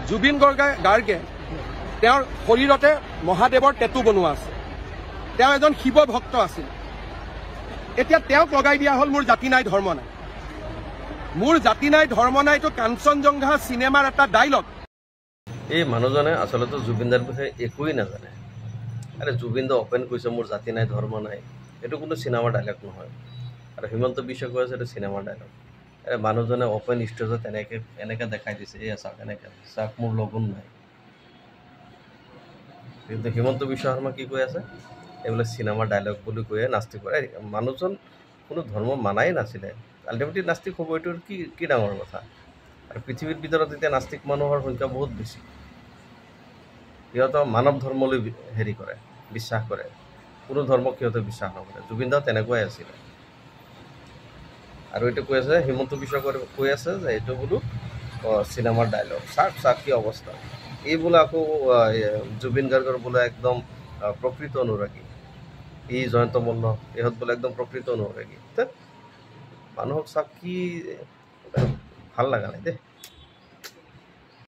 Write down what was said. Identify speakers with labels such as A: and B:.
A: জুবিন গাৰ্গে তেওঁৰ শৰীৰতে মহাদেৱৰ টেটু বনোৱা আছে। তেওঁ এজন শিৱ ভক্ত আছিল। এতিয়া তেওঁক লগাই দিয়া হ'ল মোৰ জাতি নাই ধৰ্ম নাই। মোৰ জাতি নাই ধৰ্ম নাইটো কাঞ্চনজংঘা চিনেমাৰ এটা ডাইলগ।
B: এই মানুহজনে আচলতে জুবিনদাৰ বিষয়ে একোৱেই নাজানে। আৰে জুবিনদা অপেন কৈছে মোৰ জাতি নাই ধৰ্ম নাই, এইটো কোনো চিনেমাৰ ডাইলগ নহয়। আৰু হিমন্ত বিশ্বই কৈ আছে এইটো চিনেমাৰ ডাইলগ। আৰে মানুহজনে অপেন ষ্টেজত এনেকৈ দেখাই দিছে, এই চাওক এনেকৈ চাওক মোৰ লগুণ নাই। কিন্তু হিমন্ত বিশ্ব শৰ্মা কি কৈ আছে, এইবিলাক চিনেমাৰ ডাইলগ বুলি কৈয়ে নাস্তিক কৰে। মানুহজন কোনো ধৰ্ম মানাই নাছিলে, আল্টিমেটলি নাস্তিক হ'ব, এইটো কি ডাঙৰ কথা। আৰু পৃথিৱীৰ ভিতৰত এতিয়া নাস্তিক মানুহৰ সংখ্যা বহুত বেছি। সিহঁতৰ মানৱ ধৰ্মলৈ হেৰি কৰে, বিশ্বাস কৰে, কোনো ধৰ্মক সিহঁতে বিশ্বাস নকৰে। জুবিনদাও তেনেকুৱাই আছিলে। আৰু এইটো কৈ আছে হিমন্ত বিশ্ব কৈ আছে যে এইটো বোলো চিনেমাৰ ডাইলগ। চাওক কি অৱস্থা। এই বোলে আকৌ জুবিন গাৰ্গৰ বোলে একদম প্ৰকৃত অনুৰাগী, এই জয়ন্ত মল্ল ইহঁত বোলে একদম প্ৰকৃত অনুৰাগী। মানুহক চাওক কি ভাল লগা নাই দেই।